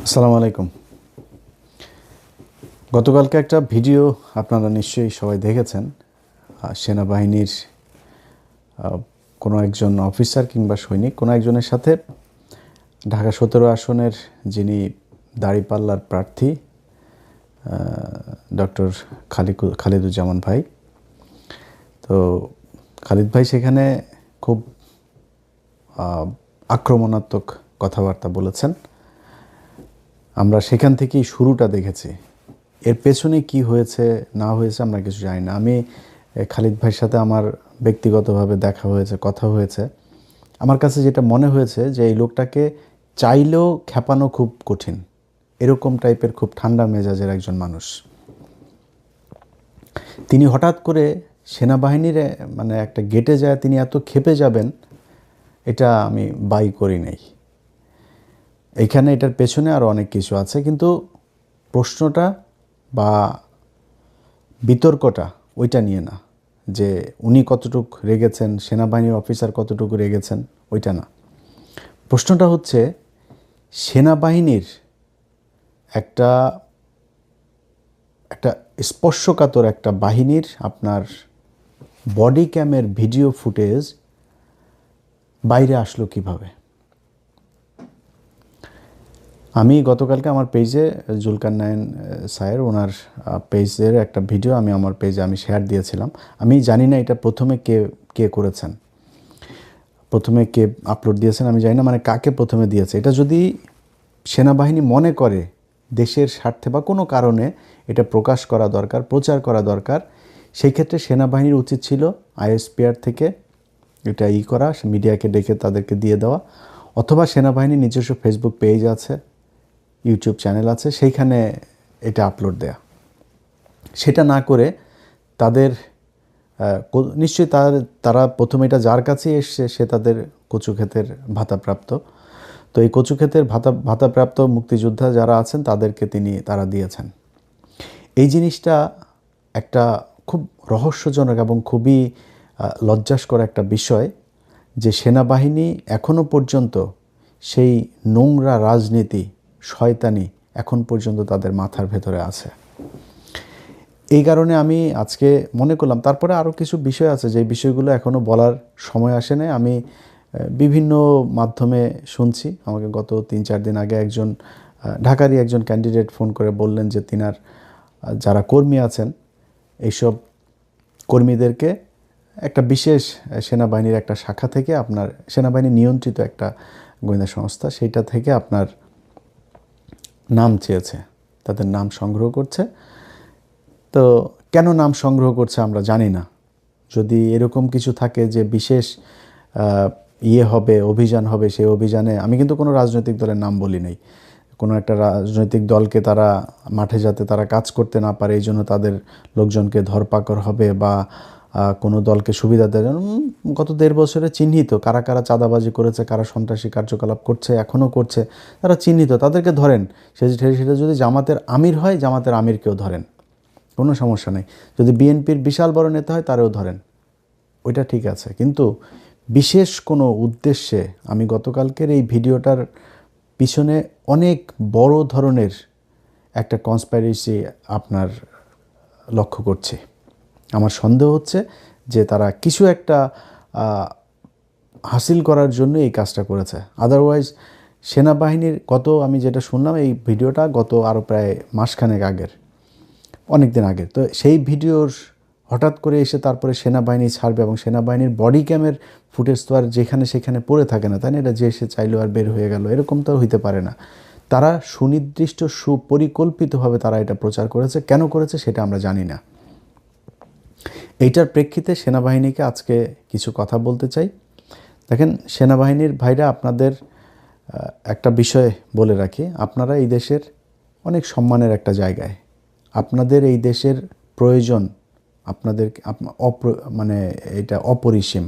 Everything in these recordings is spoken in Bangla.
আসসালামু আলাইকুম। গতকালকে একটা ভিডিও আপনারা নিশ্চয়ই সবাই দেখেছেন। সেনাবাহিনীর কোনো একজন অফিসার কিংবা সৈনিক কোনো একজনের সাথে ঢাকা 17 আসনের যিনি দাঁড়িপাল্লার প্রার্থী ডক্টর খালিদুজ্জামান ভাই, তো খালিদ ভাই সেখানে খুব আক্রমণাত্মক কথাবার্তা বলেছেন। আমরা সেখান থেকেই শুরুটা দেখেছি। এর পেছনে কি হয়েছে না হয়েছে আমরা কিছু জানি না। আমি খালিদ ভাইয়ের সাথে আমার ব্যক্তিগতভাবে দেখা হয়েছে, কথা হয়েছে। আমার কাছে যেটা মনে হয়েছে যে এই লোকটাকে চাইলেও খেপানো খুব কঠিন, এরকম টাইপের খুব ঠান্ডা মেজাজের একজন মানুষ। তিনি হঠাৎ করে সেনাবাহিনীর মানে একটা গেটে যায় তিনি এত ক্ষেপে যাবেন, এটা আমি বাই করি নাই। এইখানে এটার পেছনে আরও অনেক কিছু আছে, কিন্তু প্রশ্নটা বা বিতর্কটা ওইটা নিয়ে না, যে উনি কতটুকু রেগেছেন, সেনাবাহিনীর অফিসার কতটুকু রেগেছেন, ওইটা না। প্রশ্নটা হচ্ছে সেনাবাহিনীর একটা একটা স্পর্শকাতর একটা বাহিনীর আপনার বডি ক্যামের ভিডিও ফুটেজ বাইরে আসলো কিভাবে। আমি গতকালকে আমার পেজে জুলকারনাইন স্যার ওনার পেজের একটা ভিডিও আমি আমার পেজে শেয়ার দিয়েছিলাম। আমি জানি না এটা প্রথমে কে কে করেছেন, প্রথমে কে আপলোড দিয়েছেন আমি জানি না, মানে কাকে প্রথমে দিয়েছে। এটা যদি সেনাবাহিনী মনে করে দেশের স্বার্থে বা কোনো কারণে এটা প্রকাশ করা দরকার, প্রচার করা দরকার, সেই ক্ষেত্রে সেনাবাহিনীর উচিত ছিল আইএসপিআর থেকে এটা করা, মিডিয়াকে ডেকে তাদেরকে দিয়ে দেওয়া, অথবা সেনাবাহিনীর নিজস্ব ফেসবুক পেজ আছে, ইউটিউব চ্যানেল আছে, সেইখানে এটা আপলোড দেয়া। সেটা না করে তাদের নিশ্চয়ই তারা প্রথমে এটা যার কাছেই এসছে সে তাদের কচুক্ষেতের ভাতাপ্রাপ্ত। তো এই কচুক্ষেতের ভাতাপ্রাপ্ত মুক্তিযোদ্ধা যারা আছেন তাদেরকে তারা দিয়েছেন। এই জিনিসটা একটা খুব রহস্যজনক এবং খুবই লজ্জাস্কর একটা বিষয়, যে সেনাবাহিনী এখনও পর্যন্ত সেই নোংরা রাজনীতি, শয়তানি এখন পর্যন্ত তাদের মাথার ভেতরে আছে। এই কারণে আমি আজকে মনে করলাম, তারপরে আরও কিছু বিষয় আছে যে বিষয়গুলো এখনও বলার সময় আসে নাই। আমি বিভিন্ন মাধ্যমে শুনছি, আমাকে গত 3-4 দিন আগে একজন ঢাকারই একজন ক্যান্ডিডেট ফোন করে বললেন যে তিনার যারা কর্মী আছেন এইসব কর্মীদেরকে একটা বিশেষ সেনাবাহিনীর একটা শাখা থেকে, আপনার সেনাবাহিনী নিয়ন্ত্রিত একটা গোয়েন্দা সংস্থা, সেইটা থেকে আপনার নাম চেয়েছে, তাদের নাম সংগ্রহ করছে। তো কেন নাম সংগ্রহ করছে আমরা জানি না। যদি এরকম কিছু থাকে যে বিশেষ হবে, অভিযান হবে, সেই অভিযানে আমি কিন্তু কোনো রাজনৈতিক দলের নাম বলি নাই। কোনো একটা রাজনৈতিক দলকে তারা মাঠে যাতে তারা কাজ করতে না পারে এই জন্য তাদের লোকজনকে ধরপাকড় হবে, বা কোনো দলকে সুবিধা দেয়। গত 1.5 বছরে চিহ্নিত কারা কারা চাঁদাবাজি করেছে, কারা সন্ত্রাসী কার্যকলাপ করছে, এখনও করছে, তারা চিহ্নিত, তাদেরকে ধরেন। সেটা যদি জামাতের আমির হয়, জামাতের আমিরকেও ধরেন, কোনো সমস্যা নেই। যদি বিএনপির বিশাল বড় নেতা হয় তারেও ধরেন, ওইটা ঠিক আছে। কিন্তু বিশেষ কোনো উদ্দেশ্যে আমি গতকালকের এই ভিডিওটার পিছনে অনেক বড় ধরনের একটা কনস্পাইরেসি আপনার লক্ষ্য করছি। আমার সন্দেহ হচ্ছে যে তারা কিছু একটা হাসিল করার জন্য এই কাজটা করেছে। আদারওয়াইজ সেনাবাহিনীর আমি যেটা শুনলাম, এই ভিডিওটা গত আরও প্রায় মাসখানেক আগের, অনেক দিন আগের। তো সেই ভিডিওর হঠাৎ করে এসে তারপরে সেনাবাহিনী ছাড়বে, এবং সেনাবাহিনীর বডি ক্যামের ফুটেজ তো আর যেখানে সেখানে পড়ে থাকে না, তাই না? এটা যে সে চাইলো আর বের হয়ে গেল, এরকম তো হইতে পারে না। তারা সুনির্দিষ্ট সুপরিকল্পিতভাবে তারা এটা প্রচার করেছে। কেন করেছে সেটা আমরা জানি না। এইটার প্রেক্ষিতে সেনাবাহিনীকে আজকে কিছু কথা বলতে চাই। দেখেন সেনাবাহিনীর ভাইরা, আপনাদের একটা বিষয় বলে রাখি, আপনারা এই দেশের অনেক সম্মানের একটা জায়গায়, আপনাদের এই দেশের প্রয়োজন আপনাদের মানে এটা অপরিসীম,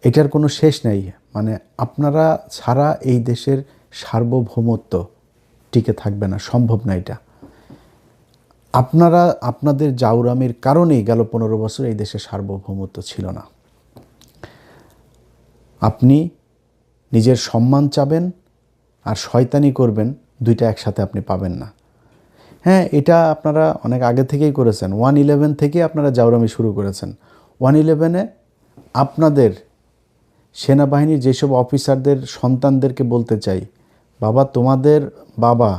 এটার কোনো শেষ নেই। মানে আপনারা ছাড়া এই দেশের সার্বভৌমত্ব টিকে থাকবে না, সম্ভব না এটা। আপনাদের জাউরামির কারণেই গেল 15 বছর এই দেশের সার্বভৌমত্ব ছিল না। আপনি নিজের সম্মান চাবেন আর শয়তানি করবেন, দুইটা একসাথে আপনি পাবেন না। হ্যাঁ, এটা আপনারা অনেক আগে থেকেই করেছেন। 111 থেকে আপনারা জাউরামি শুরু করেছেন। 111-এ আপনাদের সেনাবাহিনীর যেসব অফিসারদের সন্তানদেরকে বলতে চাই, বাবা তোমাদের বাবা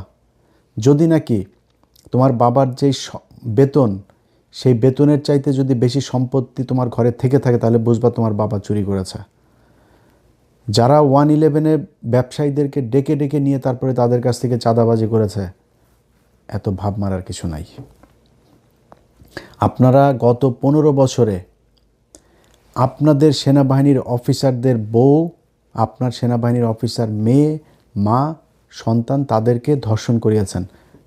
যদি নাকি তোমার বাবার যেই বেতন, সেই বেতনের চাইতে যদি বেশি সম্পত্তি তোমার ঘরে থেকে থাকে, তাহলে বুঝবা তোমার বাবা চুরি করেছে। যারা 111-এ ব্যবসায়ীদেরকে ডেকে ডেকে নিয়ে তারপরে তাদের কাছ থেকে চাঁদাবাজি করেছে, এত ভাব মারার কিছু নাই। আপনারা গত 15 বছরে আপনাদের সেনাবাহিনীর অফিসারদের বউ, আপনার সেনাবাহিনীর অফিসার মেয়ে, মা, সন্তান, তাদেরকে ধর্ষণ করিয়েছেন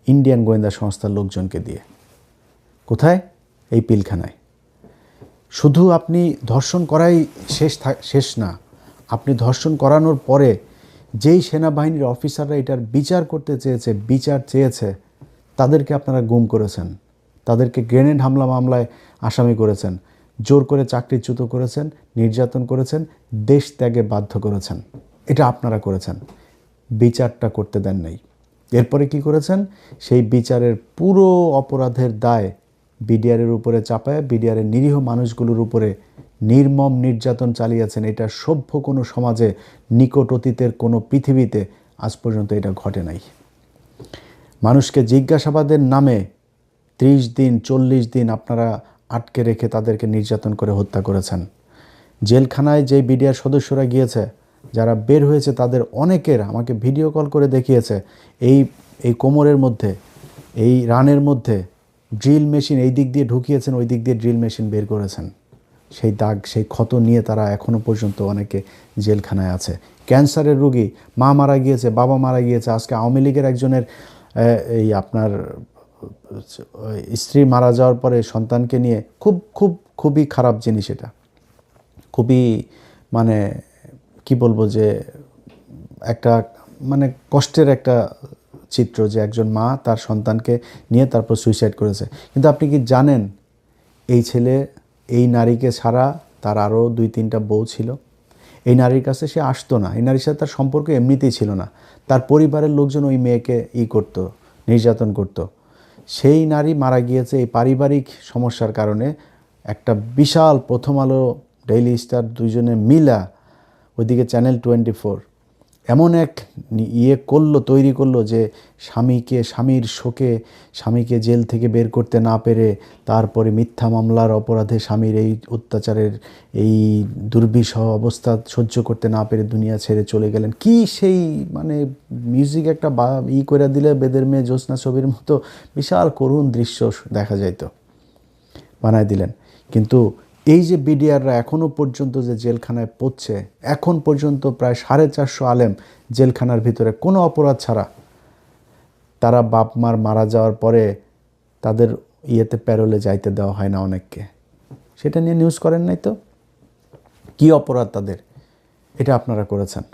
ইন্ডিয়ান গোয়েন্দা সংস্থার লোকজনকে দিয়ে। কোথায়? এই পিলখানায়। শুধু আপনি ধর্ষণ করাই শেষ না, আপনি ধর্ষণ করানোর পরে যেই সেনাবাহিনীর অফিসাররা এটার বিচার চেয়েছে তাদেরকে আপনারা গুম করেছেন, তাদেরকে গ্রেনেড হামলা মামলায় আসামি করেছেন, জোর করে চাকরিচ্যুত করেছেন, নির্যাতন করেছেন, দেশ ত্যাগে বাধ্য করেছেন। এটা আপনারা করেছেন, বিচারটা করতে দেন নাই। এরপরে কি করেছেন? সেই বিচারের পুরো অপরাধের দায় বিডিআরের উপরে চাপায় বিডিআরের নিরীহ মানুষগুলোর উপরে নির্মম নির্যাতন চালিয়েছেন। এটা সভ্য কোনো সমাজে, নিকট অতীতের কোনো পৃথিবীতে আজ পর্যন্ত এটা ঘটে নাই। মানুষকে জিজ্ঞাসাবাদের নামে 30 দিন 40 দিন আপনারা আটকে রেখে তাদেরকে নির্যাতন করে হত্যা করেছেন। জেলখানায় যে বিডিআর সদস্যরা গিয়েছে, যারা বের হয়েছে, তাদের অনেকের আমাকে ভিডিও কল করে দেখিয়েছে এই কোমরের মধ্যে, এই রানের মধ্যে ড্রিল মেশিন এই দিক দিয়ে ঢুকিয়েছেন, ওই দিক দিয়ে ড্রিল মেশিন বের করেছেন। সেই দাগ, সেই ক্ষত নিয়ে তারা এখনও পর্যন্ত অনেকে জেলখানায় আছে। ক্যান্সারের রোগী, মা মারা গিয়েছে, বাবা মারা গিয়েছে। আজকে আওয়ামী লীগের একজনের এই আপনার স্ত্রী মারা যাওয়ার পরে সন্তানকে নিয়ে খুবই খারাপ জিনিস। এটা খুবই মানে কি বলবো, যে একটা মানে কষ্টের একটা চিত্র, যে একজন মা তার সন্তানকে নিয়ে তারপর সুইসাইড করেছে। কিন্তু আপনি কি জানেন, এই ছেলে এই নারীকে ছাড়া তার আরও 2-3টা বউ ছিল। এই নারীর কাছে সে আসতো না, এই নারীর সাথে তার সম্পর্ক এমনিতেই ছিল না। তার পরিবারের লোকজন ওই মেয়েকে করতো, নির্যাতন করতো। সেই নারী মারা গিয়েছে এই পারিবারিক সমস্যার কারণে। একটা বিশাল প্রথম আলো, ডেইলি স্টার দুইজনে মিলা, ওইদিকে চ্যানেল 24 এমন এক তৈরি করলো যে স্বামীর শোকে স্বামীকে জেল থেকে বের করতে না পেরে, তারপরে মিথ্যা মামলার অপরাধে স্বামীর এই অত্যাচারের এই দুর্বিষহ অবস্থা সহ্য করতে না পেরে দুনিয়া ছেড়ে চলে গেলেন। কি সেই মানে মিউজিক একটা করে দিলে বেদের মেয়ে জ্যোৎস্না ছবির মতো বিশাল করুণ দৃশ্য দেখা যাইত, বানায় দিলেন। কিন্তু এই যে বিডিআররা এখনও পর্যন্ত যে জেলখানায় পড়ছে, এখন পর্যন্ত প্রায় 450 আলেম জেলখানার ভিতরে কোনো অপরাধ ছাড়া। তারা বাপ মার মারা যাওয়ার পরে তাদের প্যারোলে যাইতে দেওয়া হয় না অনেককে। সেটা নিয়ে নিউজ করেন নাই তো? কি অপরাধ তাদের? এটা আপনারা করেছেন।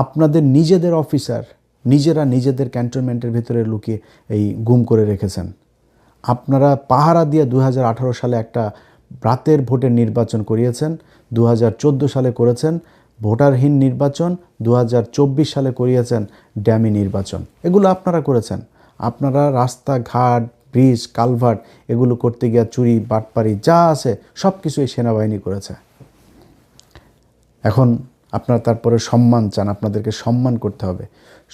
আপনাদের নিজেদের অফিসার নিজেরা নিজেদের ক্যান্টনমেন্টের ভিতরে লুকিয়ে গুম করে রেখেছেন। আপনারা পাহারা দিয়ে 2018 সালে একটা রাতের ভোটের নির্বাচন করিয়েছেন, 2014 সালে করেছেন ভোটারহীন নির্বাচন, 2024 সালে করিয়েছেন ড্যামি নির্বাচন। এগুলো আপনারা করেছেন। আপনারা রাস্তাঘাট, ব্রিজ, কালভার্ট এগুলো করতে গিয়ে চুরি, বাটপারি যা আছে সব কিছু এই সেনাবাহিনী করেছে। এখন আপনারা তারপরে সম্মান চান, আপনাদেরকে সম্মান করতে হবে।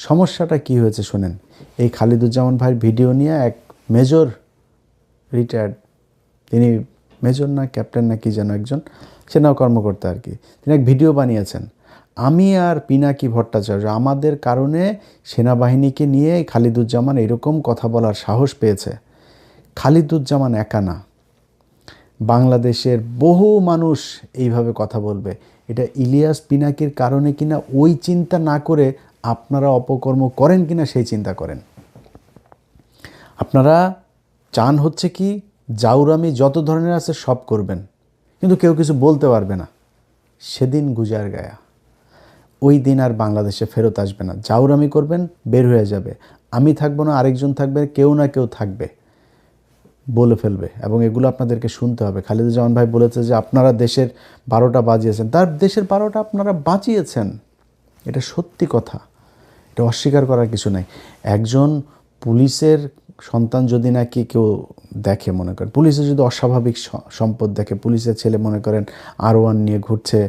সমস্যাটা কি হয়েছে শোনেন। এই খালিদুজ্জামান ভাইয়ের ভিডিও নিয়ে এক মেজর, রিটায়ার্ড, তিনি মেজর না ক্যাপ্টেন না কি যেন একজন সেনা কর্মকর্তা আর কি, তিনি এক ভিডিও বানিয়েছেন। আমি আর পিনাকি ভট্টাচার্য আমাদের কারণে সেনাবাহিনীকে নিয়ে খালিদুজ্জামান এরকম কথা বলার সাহস পেয়েছে। খালিদুজ্জামান একা না, বাংলাদেশের বহু মানুষ এইভাবে কথা বলবে। এটা ইলিয়াস পিনাকির কারণে কিনা ওই চিন্তা না করে আপনারা অপকর্ম করেন কিনা সেই চিন্তা করেন। আপনারা চান হচ্ছে কি জাউরামি যত ধরনের আছে সব করবেন, কিন্তু কেউ কিছু বলতে পারবে না। সেদিন গুজার গায়া, ওই দিন আর বাংলাদেশে ফেরত আসবে না। জাউরামি করবেন, বের হয়ে যাবে। আমি থাকবো না, আরেকজন থাকবে, কেউ না কেউ থাকবে, বলে ফেলবে। এবং এগুলো আপনাদেরকে শুনতে হবে। খালিদুজ্জামান ভাই বলেছে যে আপনারা দেশের 12টা বাজিয়েছেন। তার দেশের 12টা আপনারা বাজিয়েছেন, এটা সত্যি কথা। এটা অস্বীকার করার কিছু নাই। একজন পুলিশের সন্তান যদি নাকি কেউ দেখে, মনে করেন পুলিশের যদি অস্বাভাবিক সম্পদ দেখে, পুলিশের ছেলে মনে করেন R1 নিয়ে ঘুরছে,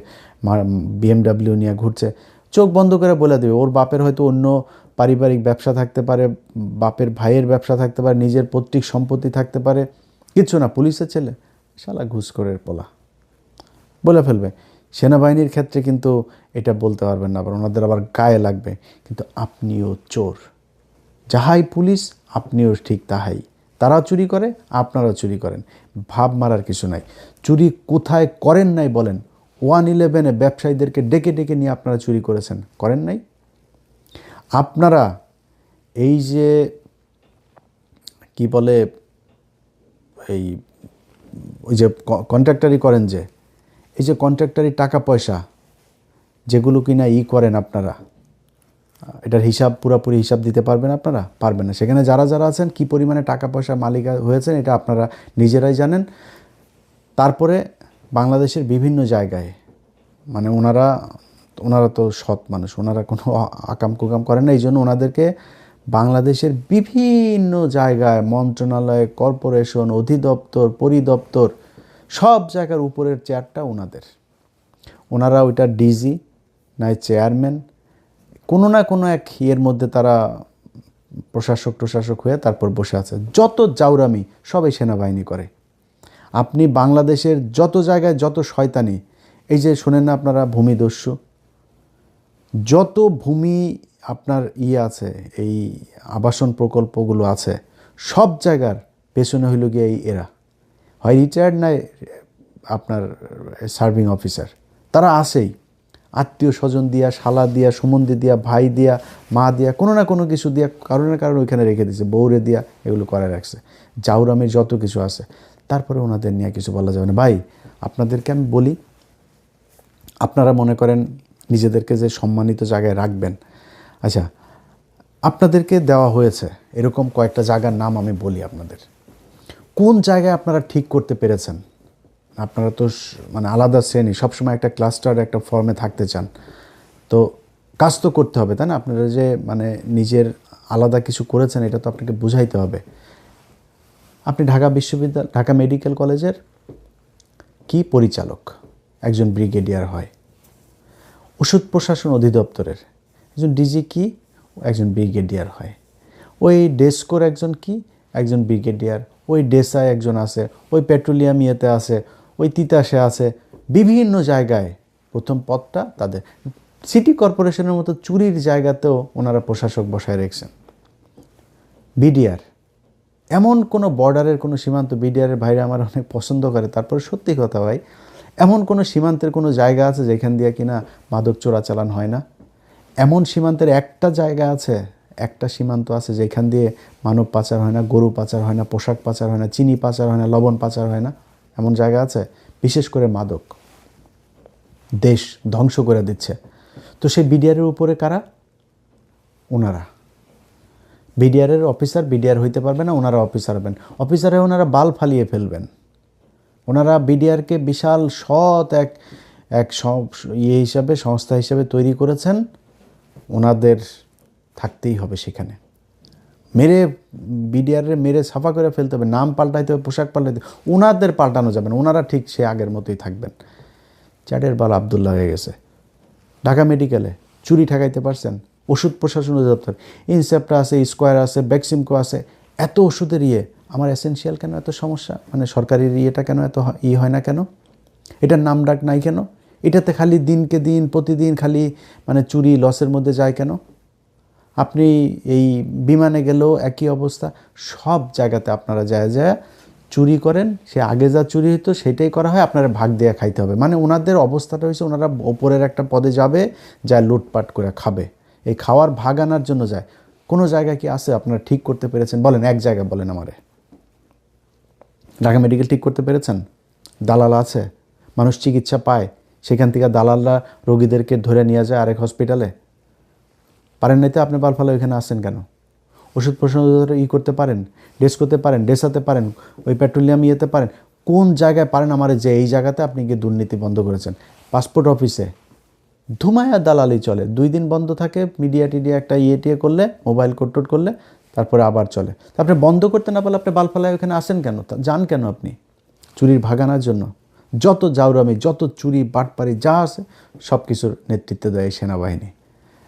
BMW নিয়ে ঘুরছে, চোখ বন্ধ করে বলে দেবে ওর বাপের হয়তো অন্য পারিবারিক ব্যবসা থাকতে পারে, বাপের ভাইয়ের ব্যবসা থাকতে পারে, নিজের পৈতৃক সম্পত্তি থাকতে পারে, কিচ্ছু না, পুলিশের ছেলে শালা ঘুষখোরের পোলা বলে ফেলবে। সেনাবাহিনীর ক্ষেত্রে কিন্তু এটা বলতে পারবেন না, আবার ওনাদের আবার গায়ে লাগবে। কিন্তু আপনিও চোর, যাহাই পুলিশ আপনিও ঠিক তাহাই। তারা চুরি করে, আপনারাও চুরি করেন, ভাব মারার কিছু নাই। চুরি কোথায় করেন নাই বলেন? 111-এ ব্যবসায়ীদেরকে ডেকে ডেকে নিয়ে আপনারা চুরি করেছেন, করেন নাই? আপনারা এই যে কি বলে, এই ওই যে কন্ট্রাক্টারি করেন, যে এই যে কন্ট্রাক্টারি টাকা পয়সা যেগুলো কিনা করেন আপনারা, এটার হিসাব পুরোপুরি হিসাব দিতে পারবেন আপনারা? পারবেন না। সেখানে যারা যারা আছেন কী পরিমাণে টাকা পয়সার মালিক হয়েছেন এটা আপনারা নিজেরাই জানেন। তারপরে বাংলাদেশের বিভিন্ন জায়গায় মানে ওনারা তো সৎ মানুষ, ওনারা কোনো আকাম কুকাম করেন না, এই জন্য ওনাদেরকে বাংলাদেশের বিভিন্ন জায়গায় মন্ত্রণালয়, কর্পোরেশন, অধিদপ্তর, পরিদপ্তর সব জায়গার উপরের চেয়ারটা ওনাদের। ওনারা ওইটা ডিজি নয় চেয়ারম্যান, কোনো না কোনো এক ইয়ের মধ্যে তারা প্রশাসক হয়ে তারপর বসে আছে। যত জাউরামি সবাই সেনাবাহিনী করে। আপনি বাংলাদেশের যত জায়গায় যত শয়তানি, এই যে শোনেন না আপনারা ভূমিদস্যু, যত ভূমি আপনার আছে, এই আবাসন প্রকল্পগুলো আছে, সব জায়গার পেছনে হইল গিয়ে এরা হয় রিটায়ার্ড নয় আপনার সার্ভিং অফিসার, তারা আসেই আত্মীয় স্বজন দিয়া, শালা দিয়া, সুমন্দি দিয়া, ভাই দিয়া, মা দিয়া, কোনো না কোনো কিছু দিয়া, কারণে ওইখানে রেখে দিয়েছে, বউরে দিয়া এগুলো করে রাখছে। জাউরামের যত কিছু আছে, তারপরে ওনাদের নিয়ে কিছু বলা যাবে না। ভাই আপনাদেরকে আমি বলি, আপনারা মনে করেন নিজেদেরকে যে সম্মানিত জায়গায় রাখবেন, আচ্ছা আপনাদেরকে দেওয়া হয়েছে এরকম কয়েকটা জায়গার নাম আমি বলি আপনাদের। কোন জায়গায় আপনারা ঠিক করতে পেরেছেন? আপনারা তো মানে আলাদা শ্রেণী, সবসময় একটা ক্লাস্টার একটা ফর্মে থাকতে চান, তো কাজ তো করতে হবে, তাই না? আপনারা যে মানে নিজের আলাদা কিছু করেছেন এটা তো আপনাকে বুঝাইতে হবে। আপনি ঢাকা মেডিকেল কলেজের কি পরিচালক, একজন ব্রিগেডিয়ার হয়। ওষুধ প্রশাসন অধিদপ্তরের একজন ডিজি কি, একজন ব্রিগেডিয়ার হয়। ওই ডেস্কোর একজন কি, একজন ব্রিগেডিয়ার। ওই ডেসায় একজন আছে, ওই পেট্রোলিয়াম ইয়েতে আছে, ওই তিতাসে আছে, বিভিন্ন জায়গায় প্রথম পদটা তাদের। সিটি কর্পোরেশনের মতো চুরির জায়গাতেও ওনারা প্রশাসক বসায় রেখেছেন। বিডিআর, এমন কোনো বর্ডারের কোনো সীমান্ত, বিডিআরের ভাইরা আমার অনেক পছন্দ করে, তারপরে সত্যি কথা ভাই, এমন কোনো সীমান্তের কোনো জায়গা আছে যেখান দিয়ে কিনা মাদক চোরাচালান হয় না? এমন সীমান্তের একটা জায়গা আছে, একটা সীমান্ত আছে যেখান দিয়ে মানব পাচার হয় না, গরু পাচার হয় না, পোশাক পাচার হয় না, চিনি পাচার হয় না, লবণ পাচার হয় না? এমন জায়গা আছে? বিশেষ করে মাদক দেশ ধ্বংস করে দিচ্ছে। তো সেই বিডিআরের উপরে কারা? ওনারা। বিডিআরের অফিসার বিডিআর হইতে পারবে না, ওনারা অফিসার হবেন। অফিসারে ওনারা বাল ফালিয়ে ফেলবেন। ওনারা বিডিআরকে বিশাল সৎ এক হিসাবে, সংস্থা হিসাবে তৈরি করেছেন। ওনাদের থাকতেই হবে সেখানে, বিডিআরের মেরে সাফা করে ফেলতে হবে, নাম পাল্টাইতে হবে, পোশাক পাল্টাইতে হবে, ওনাদের পাল্টানো যাবে না, ওনারা ঠিক সে আগের মতোই থাকবেন। চ্যাটের বাল আবদুল্লাহ হয়ে গেছে। ঢাকা মেডিকেলে চুরি ঠেকাইতে পারছেন? ওষুধ প্রশাসন অধিদপ্তর, ইনসেপ্টা আছে, স্কোয়ার আছে, ব্যাক্সিমকো আছে, এত ওষুধের আমার এসেনশিয়াল কেন এত সমস্যা? মানে সরকারি ইয়েটা কেন এত হয় না কেন? এটার নাম ডাক নাই কেন? এটাতে খালি দিনকে দিন প্রতিদিন খালি মানে চুরি লসের মধ্যে যায় কেন? আপনি এই বিমানে গেলেও একই অবস্থা, সব জায়গাতে আপনারা যায় চুরি করেন। সে আগে যা চুরি হতো সেটাই করা হয়, আপনারা ভাগ দিয়ে খাইতে হবে। মানে ওনাদের অবস্থাটা হয়েছে, ওনারা ওপরের একটা পদে যাবে, যা লুটপাট করে খাবে, এই খাওয়ার ভাগ আনার জন্য যায়। কোনো জায়গায় কি আছে আপনারা ঠিক করতে পেরেছেন? বলেন, এক জায়গায় বলেন আমারে। ঢাকা মেডিকেল ঠিক করতে পেরেছেন? দালাল আছে, মানুষ চিকিৎসা পায়, সেখান থেকে দালালরা রোগীদেরকে ধরে নিয়ে যায় আরেক হসপিটালে? পারেন নাই তো আপনি বালফালা ওইখানে আসছেন কেন? ওষুধ প্রশাসন করতে পারেন, ডেস্ক করতে পারেন, ডেসাতে পারেন, ওই পেট্রোলিয়াম ইয়েতে পারেন, কোন জায়গায় পারেন আমারে যে এই জায়গাতে আপনি গিয়ে দুর্নীতি বন্ধ করেছেন? পাসপোর্ট অফিসে ধুমায়া দালালি চলে, 2 দিন বন্ধ থাকে, মিডিয়া টিডিয়া একটা টিয়ে করলে, মোবাইল কোট করলে, তারপরে আবার চলে। আপনি বন্ধ করতে না পারলে আপনি বালফালায় ওখানে আসেন কেন, যান কেন আপনি? চুরির ভাগানোর জন্য। যত জাউরামি, যত চুরি বাটপারি যা আছে সব কিছুর নেতৃত্ব দেয় এই সেনাবাহিনী।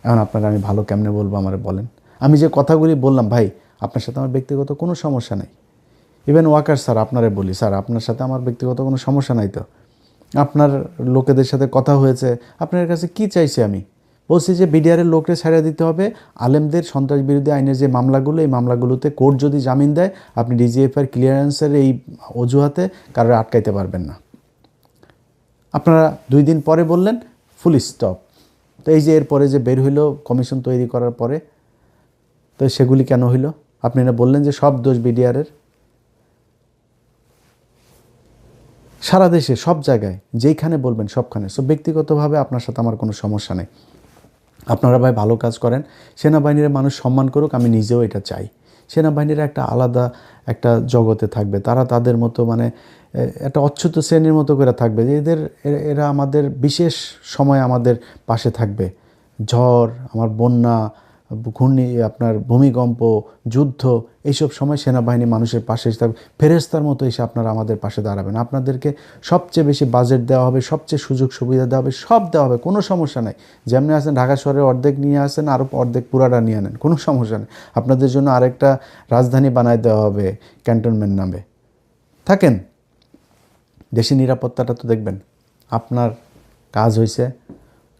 এখন আপনারা আমি ভালো কেমনে বলবো আমারে বলেন? আমি যে কথাগুলি বললাম ভাই, আপনার সাথে আমার ব্যক্তিগত কোনো সমস্যা নাই। ইভেন ওয়াকার স্যার, আপনারে বলি স্যার, আপনার সাথে আমার ব্যক্তিগত কোনো সমস্যা নাই তো। আপনার লোকেদের সাথে কথা হয়েছে, আপনার কাছে কি চাইছি আমি? বলছি যে বিডিআরের লোকরে ছাড়া দিতে হবে, আলেমদের সন্ত্রাস বিরোধী আইনের যে মামলাগুলো, এই মামলাগুলোতে কোর্ট যদি জামিন দেয়, আপনি ডিজিএফআই ক্লিয়ারেন্সের এই অজুহাতে কারোর আটকাইতে পারবেন না। আপনারা 2 দিন পরে বললেন ফুল স্টপ। তো এই যে এরপরে যে বের হইলো কমিশন তৈরি করার পরে, তো সেগুলি কেন হইল? আপনি না বললেন যে সব দোষ বিডিআরের। সারা দেশে সব জায়গায় যেইখানে বলবেন সবখানে। সো ব্যক্তিগতভাবে আপনার সাথে আমার কোনো সমস্যা নেই। আপনারা ভাই ভালো কাজ করেন, সেনাবাহিনীর মানুষ সম্মান করুক, আমি নিজেও এটা চাই। সেনাবাহিনীরা একটা আলাদা একটা জগতে থাকবে, তারা তাদের মতো মানে একটা অচ্যুত শ্রেণীর মতো করে থাকবে, যে এরা আমাদের বিশেষ সময় আমাদের পাশে থাকবে। ঝড়, আমার বন্যা, ঘূর্ণি, আপনার ভূমিকম্প, যুদ্ধ, এইসব সময় সেনাবাহিনী মানুষের পাশে থাকবে, ফেরেস্তার মতো এসে আপনারা আমাদের পাশে দাঁড়াবেন। আপনাদেরকে সবচেয়ে বেশি বাজেট দেওয়া হবে, সবচেয়ে সুযোগ সুবিধা দেওয়া হবে, সব দেওয়া হবে, কোনো সমস্যা নাই। যেমনি আসেন ঢাকা শহরের অর্ধেক নিয়ে আসেন, আরও অর্ধেক পুরাটা নিয়ে আনেন, কোনো সমস্যা নেই। আপনাদের জন্য আরেকটা রাজধানী বানায় দেওয়া হবে ক্যান্টনমেন্ট নামে। থাকেন, দেশের নিরাপত্তাটা তো দেখবেন। আপনার কাজ হয়েছে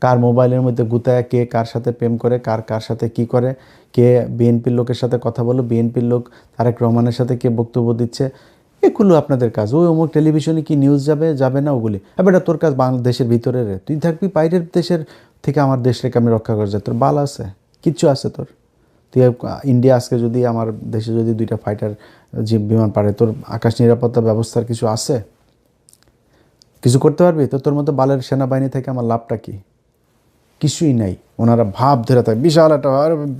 কার মোবাইলের মধ্যে গুতায় কে কার সাথে প্রেম করে, কার সাথে কি করে, কে বিএনপির লোকের সাথে কথা বলো, বিএনপির লোক তারেক রহমানের সাথে কে বক্তব্য দিচ্ছে, এগুলো আপনাদের কাজ। ওই অমুক টেলিভিশনে কি নিউজ যাবে না ওগুলি। এবার তোর কাজ বাংলাদেশের ভিতরে রে, তুই থাকবি বাইরের দেশের থেকে আমার দেশটাকে আমি রক্ষা করে যায়, তোর বাল আছে, কিচ্ছু আছে তোর? তুই ইন্ডিয়া আজকে যদি আমার দেশে যদি 2টা ফাইটার যে বিমান পারে, তোর আকাশ নিরাপত্তা ব্যবস্থার কিছু আছে? কিছু করতে পারবি? তো তোর মতো বালের সেনাবাহিনী থেকে আমার লাভটা কি? কিছুই নাই। ওনারা ভাব ধরে থাকে বিশাল একটা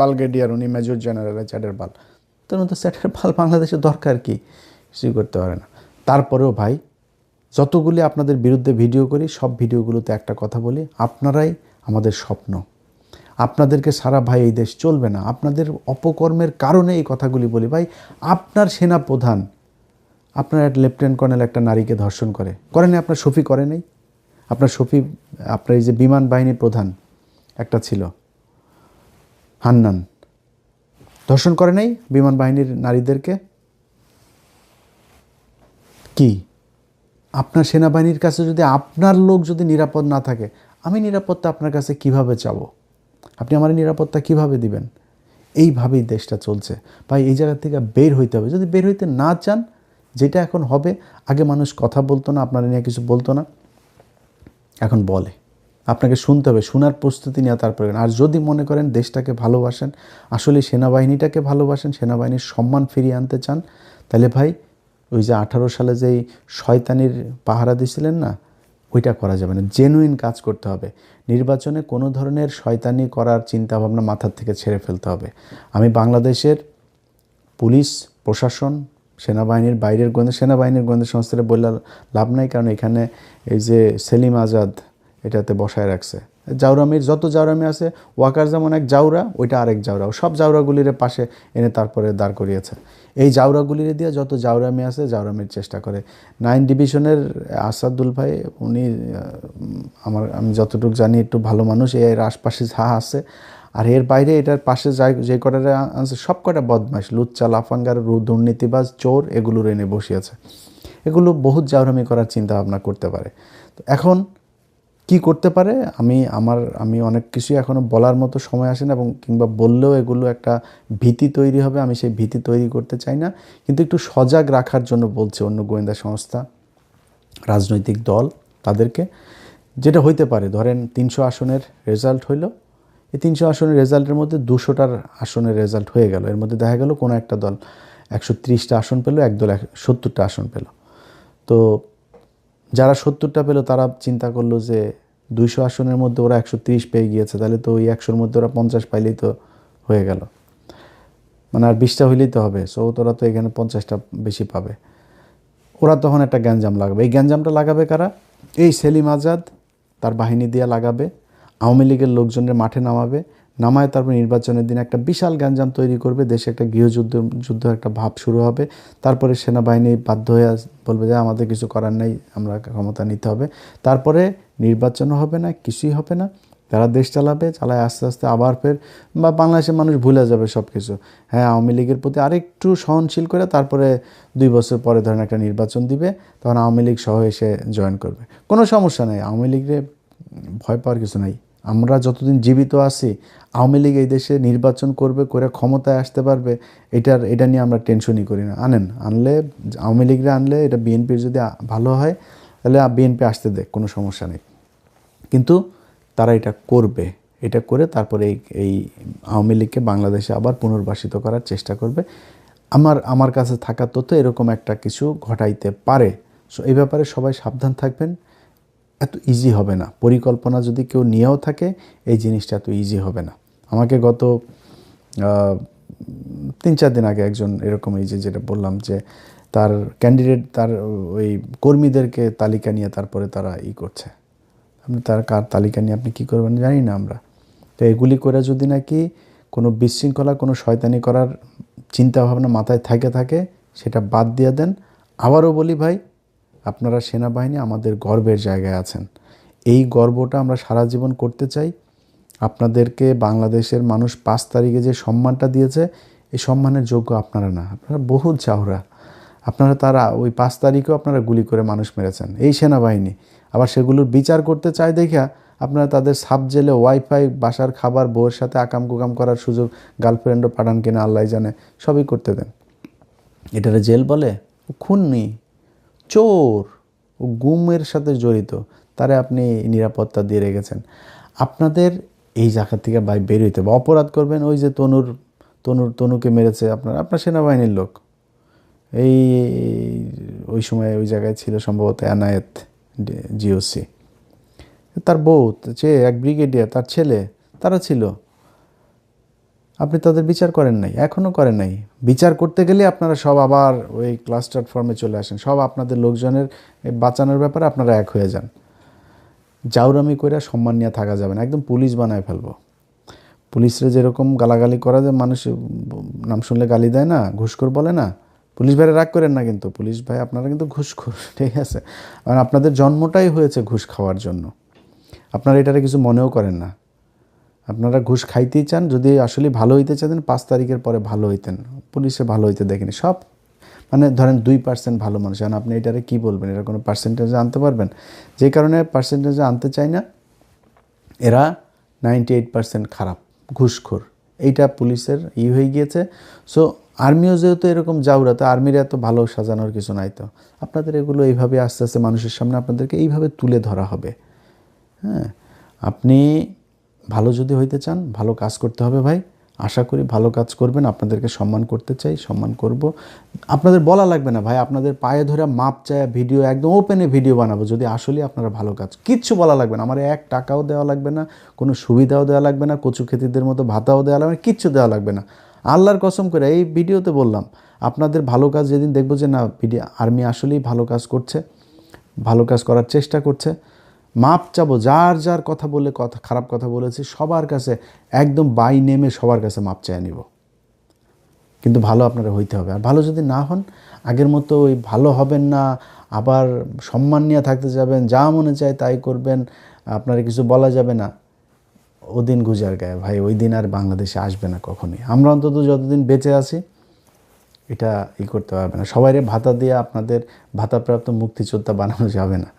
বালগেডিয়ার, উনি মেজর জেনারেল চ্যাটের বাল। তোর মতো চ্যাটের বাল বাংলাদেশের দরকার কি? কিছুই করতে পারে না। তারপরেও ভাই, যতগুলি আপনাদের বিরুদ্ধে ভিডিও করি, সব ভিডিওগুলোতে একটা কথা বলি, আপনারাই আমাদের স্বপ্ন। আপনাদেরকে সারা ভাই এই দেশ চলবে না। আপনাদের অপকর্মের কারণে এই কথাগুলি বলি। ভাই, আপনার সেনা প্রধান, আপনার একটা লেফটেন্যান্ট কর্নেল একটা নারীকে ধর্ষণ করেনি? আপনার শফি করে নাই? আপনার শফি, আপনার এই যে বিমান বাহিনী প্রধান একটা ছিল হান্নান, ধর্ষণ করে নাই বিমান বাহিনীর নারীদেরকে? কি আপনার সেনাবাহিনীর কাছে যদি আপনার লোক যদি নিরাপদ না থাকে, আমি নিরাপত্তা আপনার কাছে কিভাবে চাবো? আপনি আমার নিরাপত্তা কিভাবে দিবেন? এইভাবেই দেশটা চলছে ভাই। এই জায়গা থেকে বের হইতে হবে। যদি বের হইতে না চান, যেটা এখন হবে, আগে মানুষ কথা বলতো না, আপনারা নিয়ে কিছু বলতো না, এখন বলে। আপনাকে শুনতে হবে, শোনার প্রস্তুতি নেওয়া তারপরে। আর যদি মনে করেন দেশটাকে ভালোবাসেন, আসলে সেনাবাহিনীটাকে ভালোবাসেন, সেনাবাহিনীর সম্মান ফিরিয়ে আনতে চান, তাহলে ভাই ওই যে 18 সালে যেই শয়তানির পাহারা দিছিলেন না, ওইটা করা যাবে না। জেনুইন কাজ করতে হবে। নির্বাচনে কোনো ধরনের শয়তানি করার চিন্তাভাবনা মাথার থেকে ছেড়ে ফেলতে হবে। আমি বাংলাদেশের পুলিশ প্রশাসন, সেনাবাহিনীর বাইরের সেনাবাহিনীর গোয়েন্দা সংস্থাটা বললে লাভ নাই, কারণ এখানে এই যে সেলিম আজাদ এটাতে বসায় রাখছে। জাউরামির যত জাউরামি আছে, ওয়াকার যেমন এক জাউরা, ওইটা আরেক জাউরা, সব জাউরাগুলির পাশে এনে তারপরে দাঁড় করিয়েছে। এই জাউরাগুলির দিয়ে যত জাউরামি আছে জাউরামির চেষ্টা করে। 9 ডিভিশনের আসাদুল ভাই, উনি আমি যতটুকু জানি একটু ভালো মানুষ, এর আশপাশে যা আছে। আর এর বাইরে এটার পাশে যে কটা আনছে সব কটা বদমাইশ, লুচ্চা, লাফাঙ্গার, দুর্নীতিবাজ, চোর, এগুলোর এনে বসিয়েছে। এগুলো বহুত জাউরামি করার চিন্তা ভাবনা করতে পারে। তো এখন কি করতে পারে, আমি অনেক কিছুই এখনও বলার মতো সময় আসে না, এবং কিংবা বললেও এগুলো একটা ভীতি তৈরি হবে। আমি সেই ভীতি তৈরি করতে চাই না, কিন্তু একটু সজাগ রাখার জন্য বলছে অন্য গোয়েন্দা সংস্থা, রাজনৈতিক দল, তাদেরকে। যেটা হইতে পারে, ধরেন 300 আসনের রেজাল্ট হইল, এই 300 আসনের রেজাল্টের মধ্যে 200টার আসনের রেজাল্ট হয়ে গেল। এর মধ্যে দেখা গেল কোনো একটা দল 130টা আসন পেল, এক দল 70টা আসন পেল। তো যারা 70টা পেল তারা চিন্তা করলো যে 200 আসনের মধ্যে ওরা 130 পেয়ে গিয়েছে, তাহলে তো ওই 100-র মধ্যে ওরা 50 পাইলেই তো হয়ে গেল, মানে আর 20টা হইলেই তো হবে। সো তোরা তো এখানে 50টা বেশি পাবে। ওরা তখন একটা গ্যাঞ্জাম লাগাবে। এই গ্যাঞ্জামটা লাগাবে কারা? এই সেলিম আজাদ তার বাহিনী দিয়ে লাগাবে, আওয়ামী লীগের লোকজনের মাঠে নামাবে, নামায় তারপর নির্বাচনের দিন একটা বিশাল গ্যাঞ্জাম তৈরি করবে, দেশে একটা গৃহযুদ্ধ একটা ভাব শুরু হবে। তারপরে সেনাবাহিনী বাধ্য হয়ে বলবে যে আমাদের কিছু করার নেই, আমরা ক্ষমতা নিতে হবে। তারপরে নির্বাচনও হবে না, কিছুই হবে না, তারা দেশ চালায় আস্তে আস্তে আবার ফের বা বাংলাদেশের মানুষ ভুলে যাবে সব কিছু। হ্যাঁ, আওয়ামী লীগের প্রতি আরেকটু সহনশীল করে তারপরে 2 বছর পরে ধরেন একটা নির্বাচন দিবে, তখন আওয়ামী লীগ সহ এসে জয়েন করবে। কোনো সমস্যা নেই, আওয়ামী লীগের ভয় পাওয়ার কিছু নাই। আমরা যতদিন জীবিত আছি আওয়ামী লীগ এই দেশে নির্বাচন করবে, করে ক্ষমতায় আসতে পারবে, এটা নিয়ে আমরা টেনশনই করি না। আনলে আওয়ামী লীগরে আনলে এটা বিএনপির যদি ভালো হয় তাহলে বিএনপি আসতে দেখ, কোনো সমস্যা নেই। কিন্তু তারা এটা করবে, এটা করে তারপরে এই আওয়ামী লীগকে বাংলাদেশে আবার পুনর্বাসিত করার চেষ্টা করবে। আমার কাছে থাকা তথ্য এরকম একটা কিছু ঘটাইতে পারে। সো এই ব্যাপারে সবাই সাবধান থাকবেন। এত ইজি হবে না, পরিকল্পনা যদি কেউ নিয়েও থাকে এই জিনিসটা এত ইজি হবে না। আমাকে গত 3-4 দিন আগে একজন এরকম, এই যেটা বললাম যে তার ক্যান্ডিডেট, তার ওই কর্মীদেরকে তালিকা নিয়ে তারপরে তারা করছে। আপনি তার কার তালিকা নিয়ে আপনি কী করবেন জানি না আমরা। তো এগুলি করে যদি নাকি কোনো বিশৃঙ্খলা, কোনো শয়তানি করার চিন্তাভাবনা মাথায় থাকে সেটা বাদ দিয়ে দেন। আবারও বলি ভাই, আপনারা সেনাবাহিনী আমাদের গর্বের জায়গায় আছেন। এই গর্বটা আমরা সারা জীবন করতে চাই। আপনাদেরকে বাংলাদেশের মানুষ 5 তারিখে যে সম্মানটা দিয়েছে, এই সম্মানের যোগ্য আপনারা না, আপনারা বহুত চাওরা। আপনারা তারা ওই 5 তারিখেও আপনারা গুলি করে মানুষ মেরেছেন, এই সেনাবাহিনী। আবার সেগুলোর বিচার করতে চায় দেখা আপনারা তাদের সাব জেলে ওয়াইফাই, বাসার খাবার, বউয়ের সাথে আকাম কুকাম করার সুযোগ, গার্লফ্রেন্ডও পাঠান কিনা আল্লাহ জানে, সবই করতে দেন। এটারে জেল বলে? ও খুনি, চোর, ও গুমের সাথে জড়িত, তারে আপনি নিরাপত্তা দিয়ে রেখেছেন। আপনাদের এই জায়গা থেকে বের হইতে হবে। অপরাধ করবেন, ওই যে তনুকে মেরেছে আপনার সেনাবাহিনীর লোক, ওই সময় ওই জায়গায় ছিল সম্ভবত এনায়েত জিওসি, তার বউ, এক ব্রিগেডিয়ার, তার ছেলে, তারা ছিল। আপনি তাদের বিচার করেন নাই, এখনও করেন নাই। বিচার করতে গেলে আপনারা সব আবার ওই ক্লাস্টার ফর্মে চলে আসেন, সব আপনাদের লোকজনের বাঁচানোর ব্যাপারে আপনারা এক হয়ে যান। জাউরামি করে সম্মান নিয়ে থাকা যাবে না, একদম পুলিশ বানায় ফেলবো। পুলিশরা যেরকম গালাগালি করা যায়, মানুষ নাম শুনলে গালি দেয় না, ঘুষখোর বলে না। পুলিশ ভাইরা রাগ করেন না, কিন্তু পুলিশ ভাই আপনারা কিন্তু ঘুষখোর, ঠিক আছে? কারণ আপনাদের জন্মটাই হয়েছে ঘুষ খাওয়ার জন্য। আপনারা এটারে কিছু মনেও করেন না। আপনারা ঘুষ খাইতেই চান। যদি আসলে ভালো হইতে চাইতেন 5 তারিখের পরে ভালো হইতেন। পুলিশে ভালো হইতে দেখেনি, সব মানে ধরেন 2% ভালো মানুষ। কারণ আপনি এটারে কী বলবেন, এটা কোনো পার্সেন্টেজে আনতে পারবেন? যে কারণে পার্সেন্টেজে আনতে চাই না, এরা 98% খারাপ, ঘুষখোর। এইটা পুলিশের হয়ে গিয়েছে। সো আর্মিও যেহেতু এরকম জাউরা, তো আর্মির এত ভালো সাজানোর কিছু নাই। তো আপনাদের এগুলো এইভাবে আস্তে আস্তে মানুষের সামনে আপনাদেরকে এইভাবে তুলে ধরা হবে। হ্যাঁ, আপনি ভালো যদি হইতে চান, ভালো কাজ করতে হবে ভাই। আশা করি ভালো কাজ করবেন। আপনাদেরকে সম্মান করতে চাই, সম্মান করব। আপনাদের বলা লাগবে না ভাই, আপনাদের পায়ে ধরে মাপ চায় ভিডিও, একদম ওপেনে ভিডিও বানাবো যদি আসলে আপনারা ভালো কাজ। কিচ্ছু বলা লাগবে না, আমার 1 টাকাও দেওয়া লাগবে না, কোনো সুবিধাও দেওয়া লাগবে না, কচু খেতিদের মতো ভাতাও দেওয়া লাগবে না, কিচ্ছু দেওয়া লাগবে না। আল্লাহর কসম করে এই ভিডিওতে বললাম, আপনাদের ভালো কাজ যেদিন দেখবো যে না আর্মি আসলেই ভালো কাজ করছে, ভালো কাজ করার চেষ্টা করছে, মাপ চাবো। যার কথা বলে খারাপ কথা বলেছি সবার কাছে একদম বাই নেমে সবার কাছে মাপ চেয়ে নিব। কিন্তু ভালো আপনারা হইতে হবে। আর ভালো যদি না হন, আগের মতো ওই ভালো হবেন না, আবার সম্মান নিয়ে থাকতে যাবেন, যা মনে চায় তাই করবেন, আপনারা কিছু বলা যাবে না, ওদিন গুজার গায়ে ভাই, ওই দিন আর বাংলাদেশে আসবে না কখনোই। আমরা অন্তত যতদিন বেঁচে আছি এটা করতে পারবে না। সবাইরে ভাতা দিয়ে আপনাদের ভাতাপ্রাপ্ত মুক্তিযোদ্ধা বানানো যাবে না।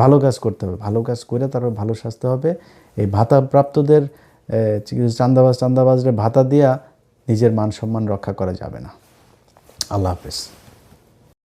ভালো কাজ করতে হবে, ভালো কাজ করে তারপর ভালো সাজতে হবে। এই ভাতাপ্রাপ্তদের চান্দাবাজরা ভাতা দিয়া নিজের মান সম্মান রক্ষা করা যাবে না। আল্লাহ হাফেজ।